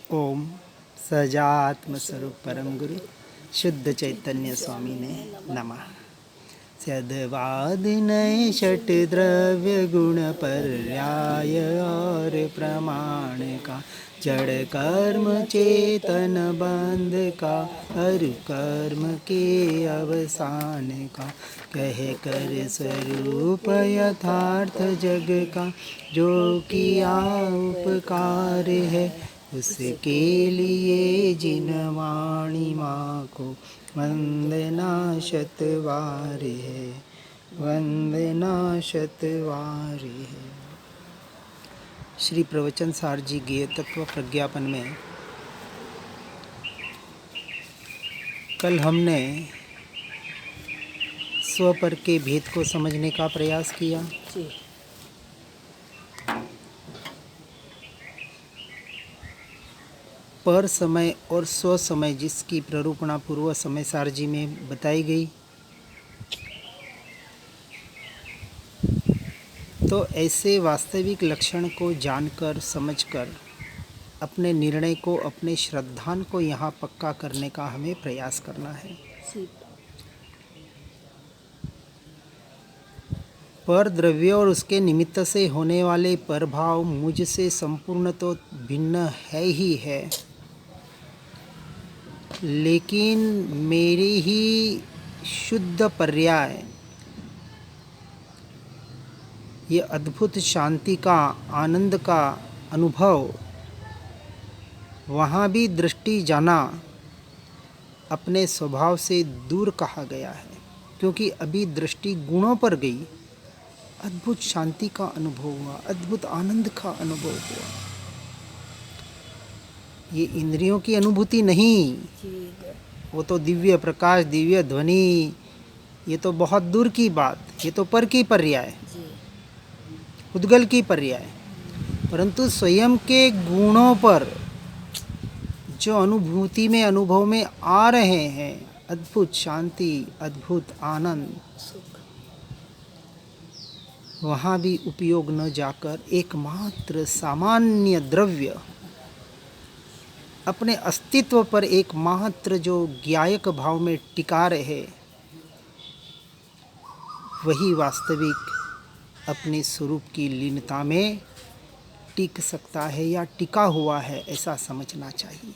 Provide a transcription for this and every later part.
ओम सजात्म स्वरूप परम गुरु शुद्ध चैतन्य स्वामी ने नमः। सद्वाद नए षट द्रव्य गुण पर्याय और प्रमाण का जड़ कर्म चेतन बंध का हर कर्म के अवसान का कह कर स्वरूप यथार्थ जग का जो किया उपकार है उसके लिए जिन वाणी माँ को वंदना शतवार है, वंदना शतवार है। श्री प्रवचन सार जी गेय तत्व प्रज्ञापन में कल हमने स्वपर के भेद को समझने का प्रयास किया जी। पर समय और स्व समय जिसकी प्ररूपणा पूर्व समय सार जी में बताई गई, तो ऐसे वास्तविक लक्षण को जानकर समझकर अपने निर्णय को, अपने श्रद्धान को यहाँ पक्का करने का हमें प्रयास करना है। पर द्रव्य और उसके निमित्त से होने वाले प्रभाव मुझसे संपूर्ण तो भिन्न है ही है, लेकिन मेरी ही शुद्ध पर्याय ये अद्भुत शांति का, आनंद का अनुभव वहाँ भी दृष्टि जाना अपने स्वभाव से दूर कहा गया है, क्योंकि अभी दृष्टि गुणों पर गई। अद्भुत शांति का अनुभव हुआ, अद्भुत आनंद का अनुभव हुआ। ये इंद्रियों की अनुभूति नहीं, वो तो दिव्य प्रकाश, दिव्य ध्वनि, ये तो बहुत दूर की बात, ये तो पर की पर्याय, उद्गल की पर्याय। परंतु स्वयं के गुणों पर जो अनुभूति में, अनुभव में आ रहे हैं, अद्भुत शांति, अद्भुत आनंद, वहाँ भी उपयोग न जाकर एकमात्र सामान्य द्रव्य, अपने अस्तित्व पर एकमात्र जो ज्ञायक भाव में टिका रहे, वही वास्तविक अपने स्वरूप की लीनता में टिक सकता है या टिका हुआ है, ऐसा समझना चाहिए।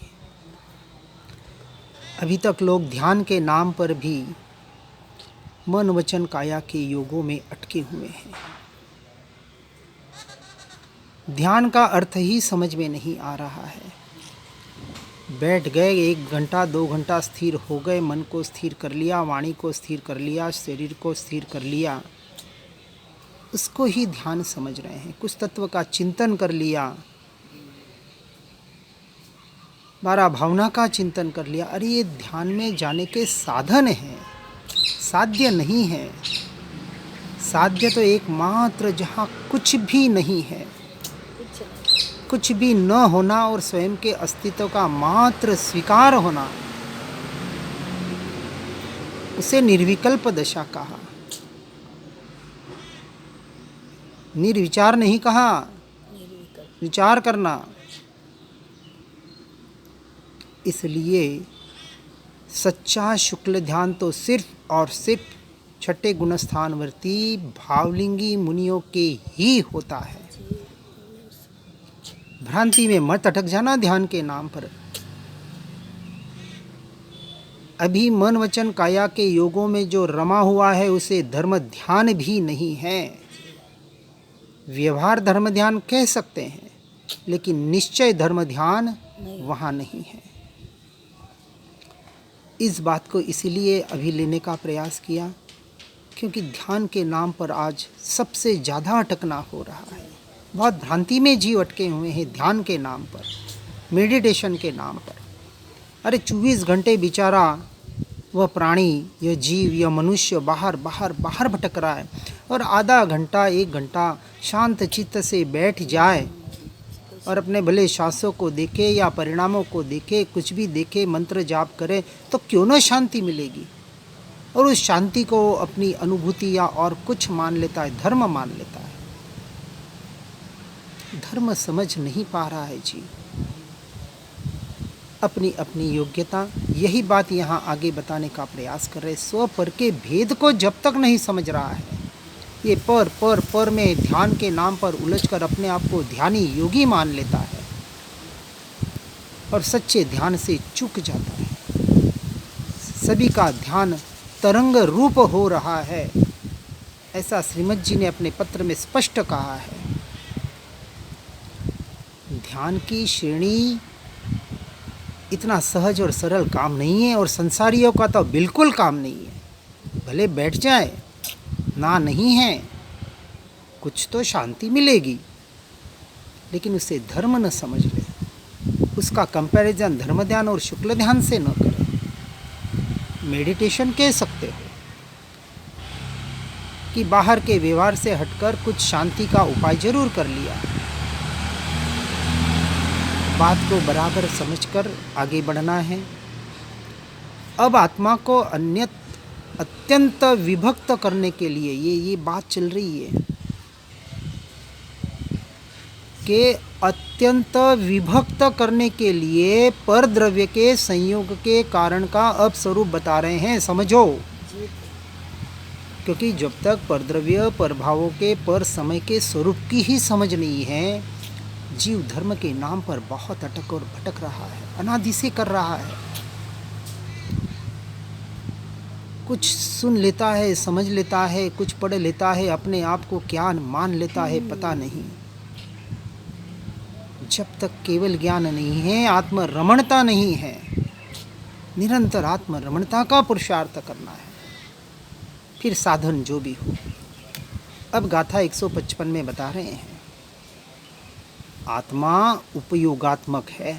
अभी तक लोग ध्यान के नाम पर भी मन वचन काया के योगों में अटके हुए हैं। ध्यान का अर्थ ही समझ में नहीं आ रहा है। बैठ गए, 1 घंटा 2 घंटा स्थिर हो गए, मन को स्थिर कर लिया, वाणी को स्थिर कर लिया, शरीर को स्थिर कर लिया, उसको ही ध्यान समझ रहे हैं। कुछ तत्व का चिंतन कर लिया, 12 भावना का चिंतन कर लिया। अरे ये ध्यान में जाने के साधन हैं, साध्य नहीं है। साध्य तो एकमात्र जहाँ कुछ भी नहीं है, कुछ भी न होना और स्वयं के अस्तित्व का मात्र स्वीकार होना, उसे निर्विकल्प दशा कहा, निर्विचार नहीं कहा, विचार करना। इसलिए सच्चा शुक्ल ध्यान तो सिर्फ और सिर्फ छठे गुणस्थानवर्ती भावलिंगी मुनियों के ही होता है। भ्रांति में मत अटक जाना ध्यान के नाम पर। अभी मन वचन काया के योगों में जो रमा हुआ है उसे धर्म ध्यान भी नहीं है। व्यवहार धर्म ध्यान कह सकते हैं, लेकिन निश्चय धर्म ध्यान वहाँ नहीं है। इस बात को इसीलिए अभी लेने का प्रयास किया, क्योंकि ध्यान के नाम पर आज सबसे ज़्यादा अटकना हो रहा है। बहुत भ्रांति में जीव अटके हुए हैं ध्यान के नाम पर, मेडिटेशन के नाम पर। अरे 24 घंटे बेचारा वह प्राणी, यह जीव, यह मनुष्य बाहर बाहर बाहर भटक रहा है, और आधा घंटा 1 घंटा शांत चित्त से बैठ जाए और अपने भले श्वासों को देखे या परिणामों को देखे, कुछ भी देखे, मंत्र जाप करे, तो क्यों न शांति मिलेगी। और उस शांति को अपनी अनुभूति या और कुछ मान लेता है, धर्म मान लेता है। धर्म समझ नहीं पा रहा है जी। अपनी अपनी योग्यता, यही बात यहाँ आगे बताने का प्रयास कर रहे। स्व पर के भेद को जब तक नहीं समझ रहा है, ये पर में ध्यान के नाम पर उलझकर अपने आप को ध्यानी योगी मान लेता है और सच्चे ध्यान से चूक जाता है। सभी का ध्यान तरंग रूप हो रहा है, ऐसा श्रीमद् जी ने अपने पत्र में स्पष्ट कहा है। ध्यान की श्रेणी इतना सहज और सरल काम नहीं है, और संसारियों का तो बिल्कुल काम नहीं है। भले बैठ जाए ना, नहीं है, कुछ तो शांति मिलेगी, लेकिन उसे धर्म न समझ ले, उसका कंपैरिजन धर्म ध्यान और शुक्ल ध्यान से न करें। मेडिटेशन कह सकते हो कि बाहर के व्यवहार से हटकर कुछ शांति का उपाय जरूर कर लिया, बात को बराबर समझकर आगे बढ़ना है। अब आत्मा को अत्यंत विभक्त करने के लिए ये बात चल रही है कि अत्यंत विभक्त करने के लिए पर द्रव्य के संयोग के कारण का अब स्वरूप बता रहे हैं, समझो। क्योंकि जब तक पर द्रव्य पर भावों के पर समय के स्वरूप की ही समझ नहीं है, जीव धर्म के नाम पर बहुत अटक और भटक रहा है, अनादि से कर रहा है। कुछ सुन लेता है, समझ लेता है, कुछ पढ़ लेता है, अपने आप को क्या मान लेता है पता नहीं। जब तक केवल ज्ञान नहीं है, आत्मरमणता नहीं है, निरंतर आत्मरमणता का पुरुषार्थ करना है, फिर साधन जो भी हो। अब गाथा 155 में बता रहे हैं, आत्मा उपयोगात्मक है।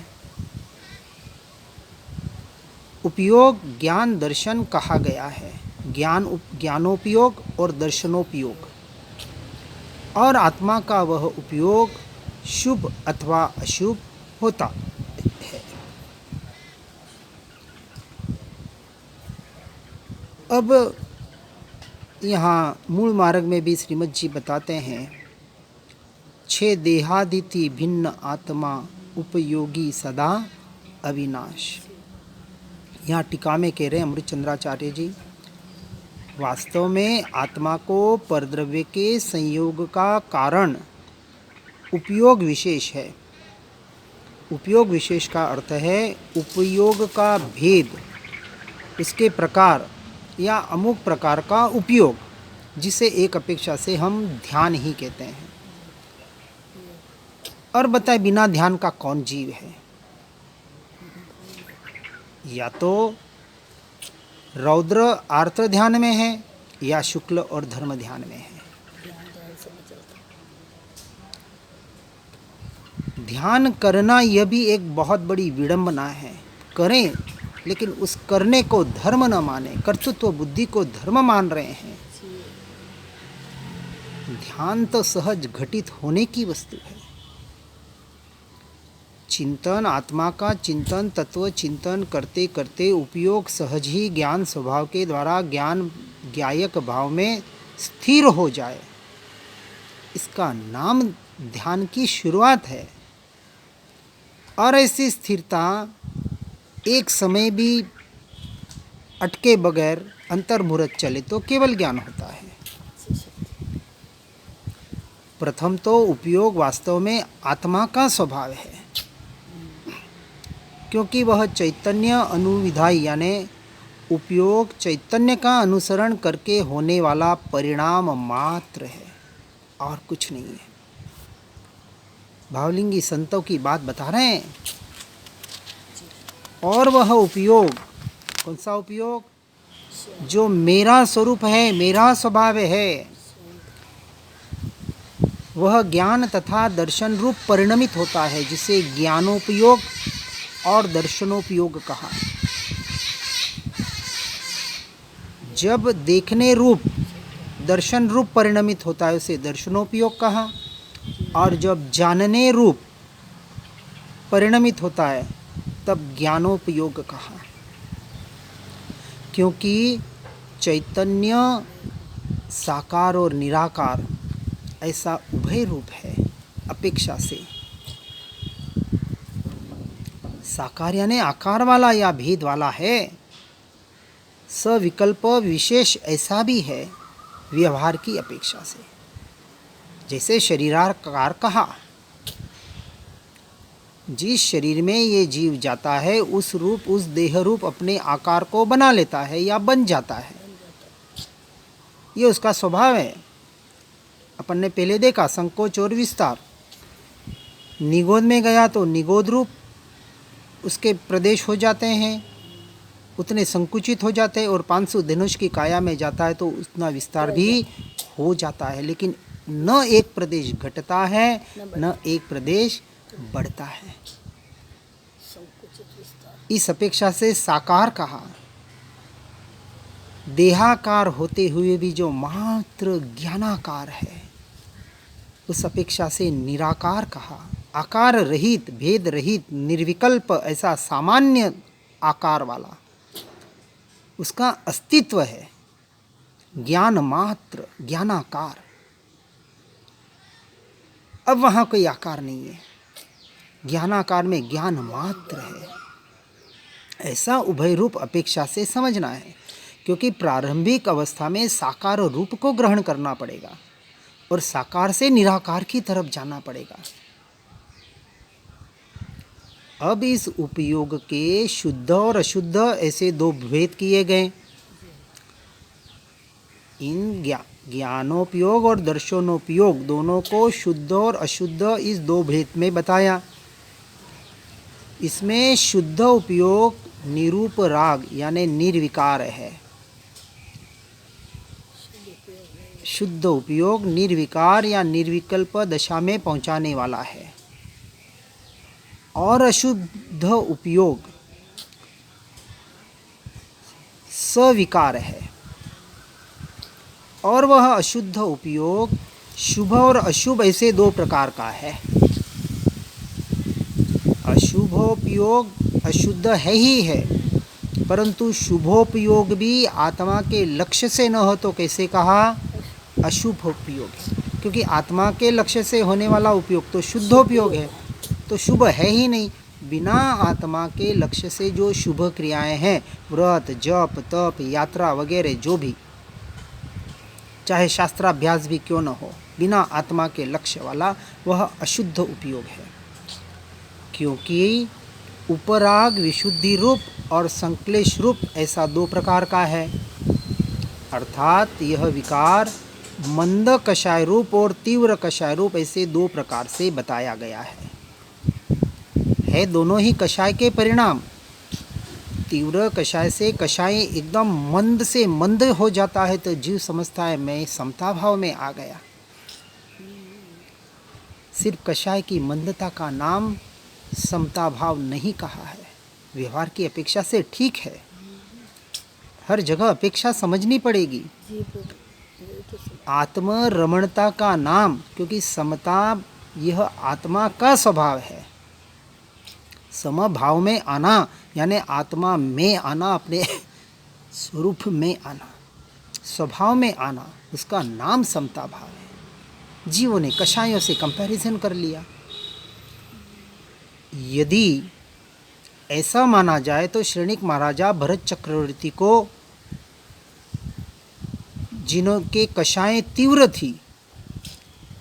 उपयोग ज्ञान दर्शन कहा गया है, ज्ञानोपयोग और दर्शनोपयोग, और आत्मा का वह उपयोग शुभ अथवा अशुभ होता है। अब यहाँ मूल मार्ग में भी श्रीमद् जी बताते हैं, 6 देहादिति भिन्न आत्मा उपयोगी सदा अविनाश। यहाँ टीका में कह रहे हैं अमृतचंद्राचार्य जी, वास्तव में आत्मा को परद्रव्य के संयोग का कारण उपयोग विशेष है। उपयोग विशेष का अर्थ है उपयोग का भेद, उसके प्रकार या अमुक प्रकार का उपयोग, जिसे एक अपेक्षा से हम ध्यान ही कहते हैं। और बताए बिना ध्यान का कौन जीव है? या तो रौद्र आर्द्र ध्यान में है या शुक्ल और धर्म ध्यान में है। ध्यान करना यह भी एक बहुत बड़ी विडंबना है। करें, लेकिन उस करने को धर्म न माने, कर्तृत्व बुद्धि को धर्म मान रहे हैं। ध्यान तो सहज घटित होने की वस्तु है। चिंतन, आत्मा का चिंतन, तत्व चिंतन करते करते उपयोग सहज ही ज्ञान स्वभाव के द्वारा ज्ञान ज्ञायक भाव में स्थिर हो जाए, इसका नाम ध्यान की शुरुआत है। और ऐसी स्थिरता एक समय भी अटके बगैर अंतर्मुहूर्त चले तो केवल ज्ञान होता है। प्रथम तो उपयोग वास्तव में आत्मा का स्वभाव है, क्योंकि वह चैतन्य अनुविधायी यानी उपयोग चैतन्य का अनुसरण करके होने वाला परिणाम मात्र है और कुछ नहीं है। भावलिंगी संतों की बात बता रहे हैं। और वह उपयोग, कौन सा उपयोग? जो मेरा स्वरूप है, मेरा स्वभाव है, वह ज्ञान तथा दर्शन रूप परिणमित होता है, जिसे ज्ञानोपयोग और दर्शनोपयोग कहा। जब देखने रूप दर्शन रूप परिणमित होता है उसे दर्शनोपयोग कहा, और जब जानने रूप परिणमित होता है तब ज्ञानोपयोग कहा। क्योंकि चैतन्य साकार और निराकार ऐसा उभय रूप है अपेक्षा से। साकार यानी आकार वाला या भेद वाला है। सविकल्प विशेष ऐसा भी है व्यवहार की अपेक्षा से। जैसे शरीराकार कहा, जिस शरीर में ये जीव जाता है उस रूप उस देह रूप अपने आकार को बना लेता है या बन जाता है, ये उसका स्वभाव है। अपन ने पहले देखा संकोच और विस्तार। निगोद में गया तो निगोद रूप उसके प्रदेश हो जाते हैं, उतने संकुचित हो जाते हैं, और 500 धनुष की काया में जाता है तो उतना विस्तार भी हो जाता है। लेकिन न एक प्रदेश घटता है न एक प्रदेश बढ़ता है। इस अपेक्षा से साकार कहा। देहाकार होते हुए भी जो मात्र ज्ञानाकार है, उस अपेक्षा से निराकार कहा। आकार रहित, भेद रहित, निर्विकल्प, ऐसा सामान्य आकार वाला उसका अस्तित्व है। ज्ञान मात्र, ज्ञानाकार। अब वहाँ कोई आकार नहीं है, ज्ञानाकार में ज्ञान मात्र है। ऐसा उभय रूप अपेक्षा से समझना है, क्योंकि प्रारंभिक अवस्था में साकार रूप को ग्रहण करना पड़ेगा और साकार से निराकार की तरफ जाना पड़ेगा। अब इस उपयोग के शुद्ध और अशुद्ध ऐसे दो भेद किए गए। इन ज्ञानोपयोग और दर्शनोपयोग दोनों को शुद्ध और अशुद्ध इस दो भेद में बताया। इसमें शुद्ध उपयोग निरूप राग यानी निर्विकार है। शुद्ध उपयोग निर्विकार या निर्विकल्प दशा में पहुंचाने वाला है, और अशुद्ध उपयोग सविकार है। और वह अशुद्ध उपयोग शुभ और अशुभ ऐसे दो प्रकार का है। अशुभोपयोग अशुद्ध है ही है, परंतु शुभोपयोग भी आत्मा के लक्ष्य से न हो तो कैसे कहा? अशुभोपयोग है। क्योंकि आत्मा के लक्ष्य से होने वाला उपयोग तो शुद्धोपयोग है, तो शुभ है ही नहीं। बिना आत्मा के लक्ष्य से जो शुभ क्रियाएं हैं, व्रत, जप, तप, यात्रा वगैरह जो भी, चाहे शास्त्राभ्यास भी क्यों न हो, बिना आत्मा के लक्ष्य वाला वह अशुद्ध उपयोग है। क्योंकि उपराग विशुद्धि रूप और संक्लेश रूप ऐसा दो प्रकार का है। अर्थात यह विकार मंद कषाय रूप और तीव्र कषाय रूप ऐसे दो प्रकार से बताया गया है। दोनों ही कषाय के परिणाम। तीव्र कषाय से कषाय एकदम मंद से मंद हो जाता है तो जीव समझता है मैं समता भाव में आ गया। सिर्फ कषाय की मंदता का नाम समता भाव नहीं कहा है। व्यवहार की अपेक्षा से ठीक है, हर जगह अपेक्षा समझनी पड़ेगी। आत्म रमणता का नाम, क्योंकि समता यह आत्मा का स्वभाव है। समभाव में आना यानी आत्मा में आना, अपने स्वरूप में आना, स्वभाव में आना, उसका नाम समता भाव है। जीवों ने कषायों से कंपैरिजन कर लिया। यदि ऐसा माना जाए तो श्रेणिक महाराजा भरत चक्रवर्ती को, जिन्हों के कषायें तीव्र थी,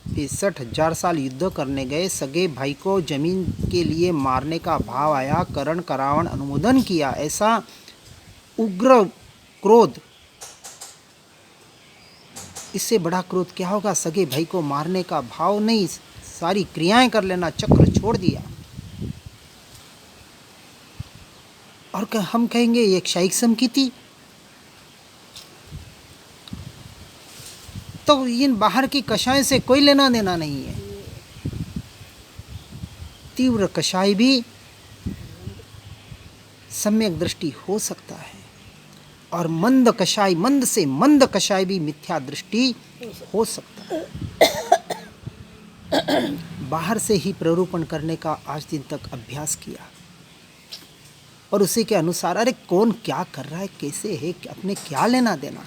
63,000 साल युद्ध करने गए, सगे भाई को जमीन के लिए मारने का भाव आया, करण करावण अनुमोदन किया। ऐसा उग्र क्रोध, इससे बड़ा क्रोध क्या होगा? सगे भाई को मारने का भाव नहीं, सारी क्रियाएं कर लेना, चक्र छोड़ दिया। और हम कहेंगे ये क्षयिक समकीति, तो इन बाहर की कषाय से कोई लेना देना नहीं है। तीव्र कषाय भी सम्यक दृष्टि हो सकता है, और मंद कषाय, मंद से मंद कषाय भी मिथ्या दृष्टि हो सकता है। बाहर से ही प्ररूपण करने का आज दिन तक अभ्यास किया, और उसी के अनुसार अरे कौन क्या कर रहा है, कैसे है, अपने क्या लेना देना,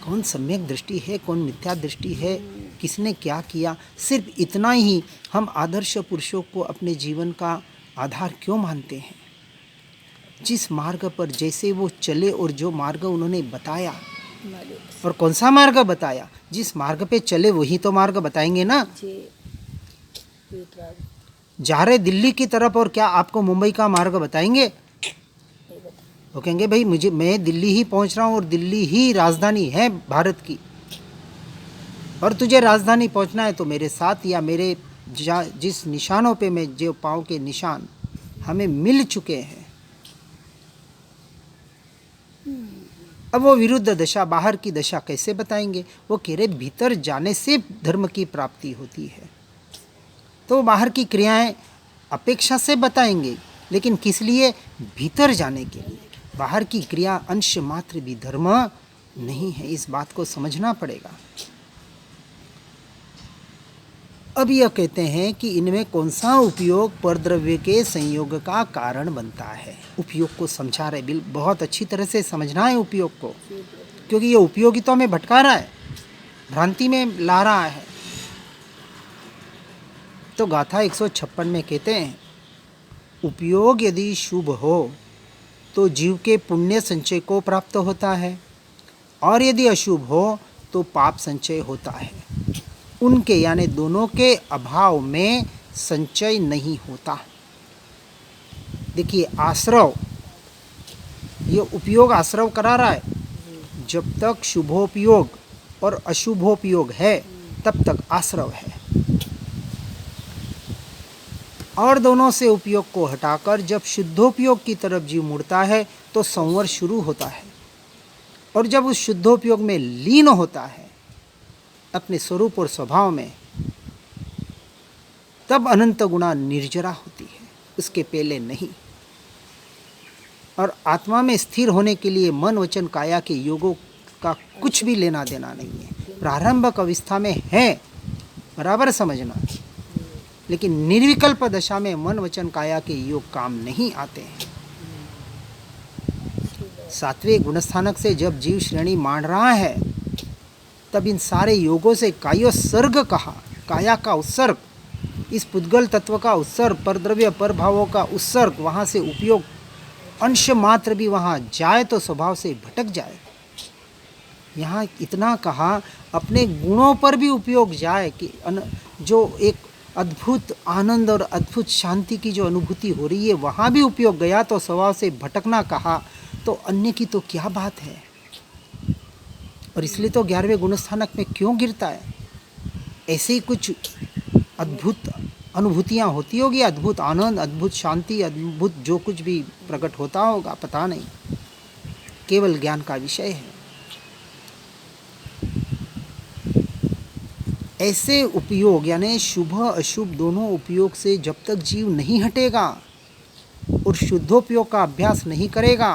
कौन सम्यक दृष्टि है, कौन मिथ्या दृष्टि है, किसने क्या किया, सिर्फ इतना ही हम आदर्श पुरुषों को अपने जीवन का आधार क्यों मानते हैं? जिस मार्ग पर जैसे वो चले और जो मार्ग उन्होंने बताया, और कौन सा मार्ग बताया? जिस मार्ग पे चले वही तो मार्ग बताएंगे ना। जा रहे दिल्ली की तरफ और क्या आपको मुंबई का मार्ग बताएंगे? वो कहेंगे भाई मैं दिल्ली ही पहुंच रहा हूँ और दिल्ली ही राजधानी है भारत की, और तुझे राजधानी पहुंचना है तो मेरे साथ, या मेरे जिस निशानों पे मैं जो पाँव के निशान हमें मिल चुके हैं। अब वो विरुद्ध दशा, बाहर की दशा कैसे बताएंगे? वो कह रहे भीतर जाने से धर्म की प्राप्ति होती है, तो बाहर की क्रियाएं अपेक्षा से बताएंगे, लेकिन किस लिए? भीतर जाने के लिए। बाहर की क्रिया अंश मात्र भी धर्म नहीं है, इस बात को समझना पड़ेगा। अब यह कहते हैं कि इनमें कौन सा उपयोग परद्रव्य के संयोग का कारण बनता है। उपयोग को समझा रहे, बहुत अच्छी तरह से समझना है उपयोग को, क्योंकि ये उपयोगी तो हमें भटका रहा है, भ्रांति में ला रहा है। तो गाथा 156 में कहते हैं, उपयोग यदि शुभ हो तो जीव के पुण्य संचय को प्राप्त होता है, और यदि अशुभ हो तो पाप संचय होता है। उनके यानी दोनों के अभाव में संचय नहीं होता। देखिए आश्रव, ये उपयोग आश्रव करा रहा है। जब तक शुभोपयोग और अशुभोपयोग है तब तक आश्रव है, और दोनों से उपयोग को हटाकर जब शुद्धोपयोग की तरफ जीव मुड़ता है तो संवर शुरू होता है, और जब उस शुद्धोपयोग में लीन होता है अपने स्वरूप और स्वभाव में, तब अनंत गुणा निर्जरा होती है, उसके पहले नहीं। और आत्मा में स्थिर होने के लिए मन वचन काया के योगों का कुछ भी लेना देना नहीं है। प्रारंभिक अवस्था में है, बराबर समझना, लेकिन निर्विकल्प दशा में मन वचन काया के योग काम नहीं आते हैं। सातवें गुणस्थानक से जब जीव श्रेणी मान रहा है तब इन सारे योगों से कायोत्सर्ग कहा, काया का उत्सर्ग, इस पुद्गल तत्व का उत्सर्ग, परद्रव्य पर भावों का उत्सर्ग, वहाँ से उपयोग अंश मात्र भी वहाँ जाए तो स्वभाव से भटक जाए। यहाँ इतना कहा अपने गुणों पर भी उपयोग जाए कि जो एक अद्भुत आनंद और अद्भुत शांति की जो अनुभूति हो रही है वहाँ भी उपयोग गया तो स्वभाव से भटकना कहा, तो अन्य की तो क्या बात है। और इसलिए तो 11वें गुणस्थानक में क्यों गिरता है? ऐसे ही कुछ अद्भुत अनुभूतियाँ होती होगी, अद्भुत आनंद, अद्भुत शांति, अद्भुत जो कुछ भी प्रकट होता होगा, पता नहीं, केवल ज्ञान का विषय है। ऐसे उपयोग यानी शुभ अशुभ दोनों उपयोग से जब तक जीव नहीं हटेगा और शुद्धोपयोग का अभ्यास नहीं करेगा,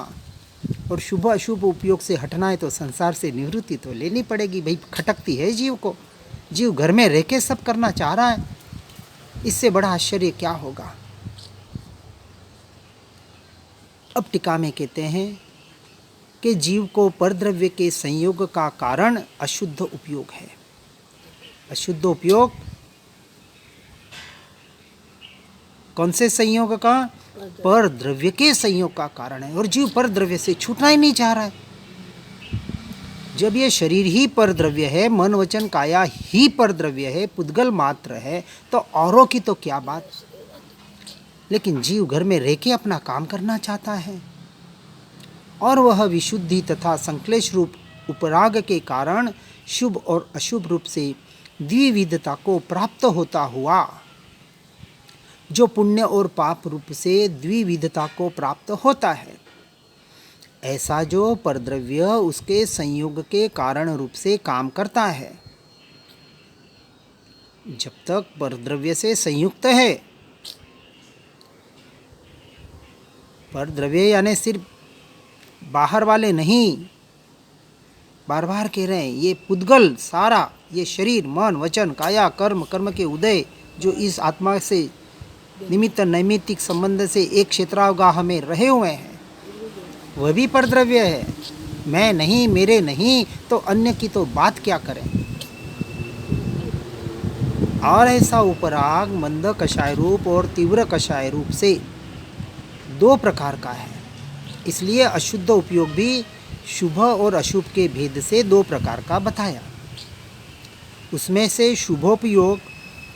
और शुभ अशुभ उपयोग से हटना है तो संसार से निवृत्ति तो लेनी पड़ेगी। भाई खटकती है जीव को, जीव घर में रह के सब करना चाह रहा है, इससे बड़ा आश्चर्य क्या होगा। अब टीका में कहते हैं कि जीव को परद्रव्य के संयोग का कारण अशुद्ध उपयोग है। अशुद्ध उपयोग कौन से संयोग का? पर द्रव्य के संयोग का कारण है, और जीव पर द्रव्य से छूटना ही नहीं चाह रहा है। जब ये शरीर ही पर द्रव्य है, मन वचन काया ही पर द्रव्य है, पुद्गल मात्र है, तो औरों की तो क्या बात। लेकिन जीव घर में रह के अपना काम करना चाहता है, और वह विशुद्धि तथा संक्लेश रूप उपराग के कारण शुभ और अशुभ रूप से द्विविधता को प्राप्त होता हुआ, जो पुण्य और पाप रूप से द्विविधता को प्राप्त होता है, ऐसा जो परद्रव्य उसके संयोग के कारण रूप से काम करता है। जब तक परद्रव्य से संयुक्त है, परद्रव्य यानी सिर्फ बाहर वाले नहीं, बार बार कह रहे हैं, ये पुद्गल सारा, ये शरीर मन वचन काया कर्म, कर्म के उदय जो इस आत्मा से निमित्त नैमित्तिक संबंध से एक क्षेत्रावगाह में रहे हुए हैं, वह भी परद्रव्य है। मैं नहीं, मेरे नहीं, तो अन्य की तो बात क्या करें। और ऐसा उपराग मंद कषाय रूप और तीव्र कषाय रूप से दो प्रकार का है। इसलिए अशुद्ध उपयोग भी शुभ और अशुभ के भेद से दो प्रकार का बताया। उसमें से शुभोपयोग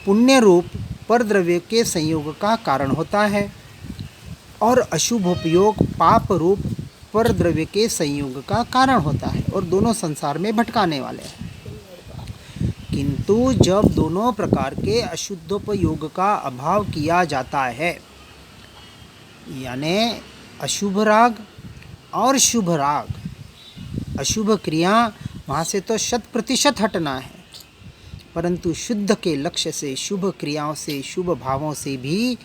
पुण्य रूप परद्रव्य के संयोग का कारण होता है और अशुभोपयोग पाप रूप परद्रव्य के संयोग का कारण होता है, और दोनों संसार में भटकाने वाले हैं। किंतु जब दोनों प्रकार के अशुद्धोपयोग का अभाव किया जाता है, यानी अशुभ राग और शुभ राग, अशुभ क्रिया वहाँ से तो 100% हटना है, परंतु शुद्ध के लक्ष्य से, शुभ क्रियाओं से, शुभ भावों से भी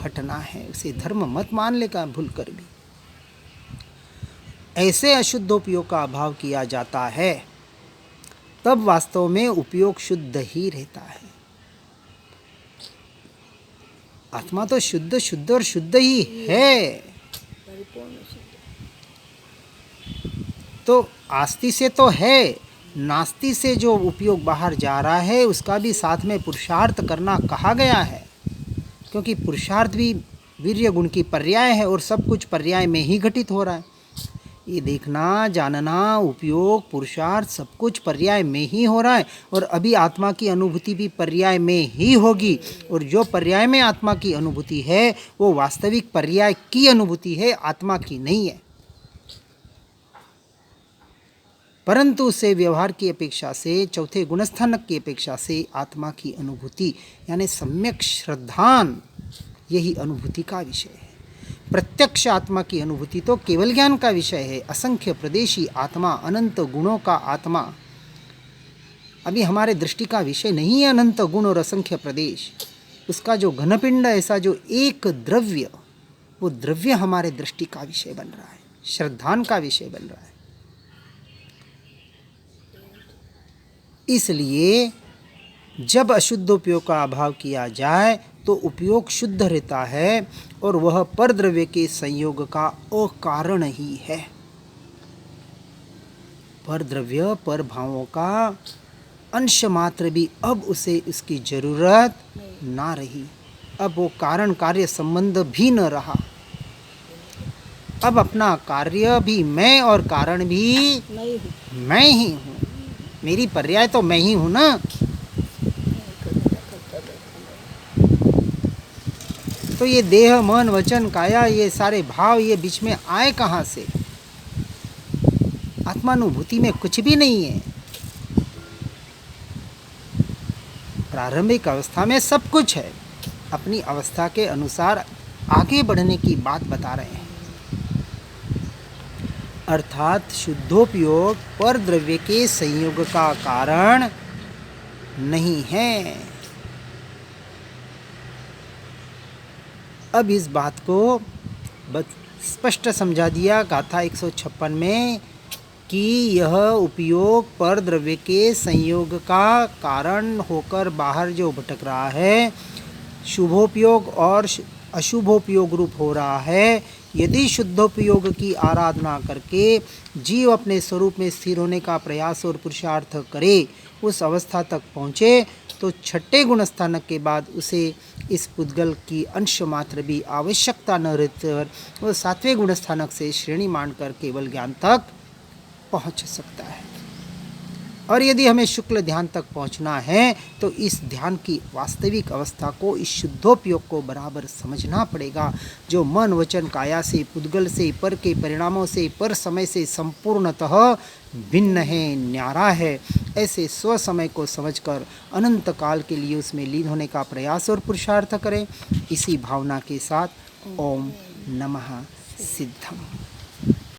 हटना है। उसे धर्म मत मान लेगा भूल कर भी। ऐसे अशुद्धोपयोग का अभाव किया जाता है, तब वास्तव में उपयोग शुद्ध ही रहता है। आत्मा तो शुद्ध शुद्ध और शुद्ध ही है। तो आस्ति से तो है, नास्ति से जो उपयोग बाहर जा रहा है उसका भी साथ में पुरुषार्थ करना कहा गया है, क्योंकि पुरुषार्थ भी वीर्य गुण की पर्याय है और सब कुछ पर्याय में ही घटित हो रहा है। ये देखना, जानना, उपयोग, पुरुषार्थ सब कुछ पर्याय में ही हो रहा है, और अभी आत्मा की अनुभूति भी पर्याय में ही होगी। और जो पर्याय में आत्मा की अनुभूति है वो वास्तविक पर्याय की अनुभूति है, आत्मा की नहीं है। परंतु उसे व्यवहार की अपेक्षा से, चौथे गुणस्थानक की अपेक्षा से आत्मा की अनुभूति यानी सम्यक श्रद्धान, यही अनुभूति का विषय है। प्रत्यक्ष आत्मा की अनुभूति तो केवल ज्ञान का विषय है। असंख्य प्रदेशी आत्मा, अनंत गुणों का आत्मा अभी हमारे दृष्टि का विषय नहीं है। अनंत गुण और असंख्य प्रदेश, उसका जो घनपिंड, ऐसा जो एक द्रव्य, वो द्रव्य हमारे दृष्टि का विषय बन रहा है, श्रद्धान का विषय बन रहा है। इसलिए जब अशुद्ध उपयोग का अभाव किया जाए तो उपयोग शुद्ध रहता है, और वह परद्रव्य के संयोग का अकारण ही है। परद्रव्य पर भावों का अंश मात्र भी अब उसे इसकी जरूरत ना रही। अब वो कारण कार्य संबंध भी न रहा। अब अपना कार्य भी मैं और कारण भी मैं ही हूँ। मेरी पर्याय तो मैं ही हूँ ना। तो ये देह, मन, वचन, काया, ये सारे भाव ये बीच में आए कहाँ से? आत्मानुभूति में कुछ भी नहीं है। प्रारंभिक अवस्था में सब कुछ है, अपनी अवस्था के अनुसार आगे बढ़ने की बात बता रहे हैं। अर्थात शुद्धोपयोग पर द्रव्य के संयोग का कारण नहीं है। अब इस बात को स्पष्ट समझा दिया गाथा 156 में कि यह उपयोग पर द्रव्य के संयोग का कारण होकर बाहर जो भटक रहा है, शुभोपयोग और अशुभोपयोग रूप हो रहा है। यदि शुद्धोपयोग की आराधना करके जीव अपने स्वरूप में स्थिर होने का प्रयास और पुरुषार्थ करे, उस अवस्था तक पहुँचे, तो छठे गुणस्थानक के बाद उसे इस पुद्गल की अंश मात्र भी आवश्यकता न रहकर वो सातवें गुणस्थानक से श्रेणी मानकर केवल ज्ञान तक पहुँच सकता है। और यदि हमें शुक्ल ध्यान तक पहुंचना है तो इस ध्यान की वास्तविक अवस्था को, इस शुद्धोपयोग को बराबर समझना पड़ेगा, जो मन वचन काया से, पुद्गल से, पर के परिणामों से, पर समय से संपूर्णतः भिन्न है, न्यारा है। ऐसे स्व समय को समझकर अनंत काल के लिए उसमें लीन होने का प्रयास और पुरुषार्थ करें। इसी भावना के साथ ओम नमः सिद्धम।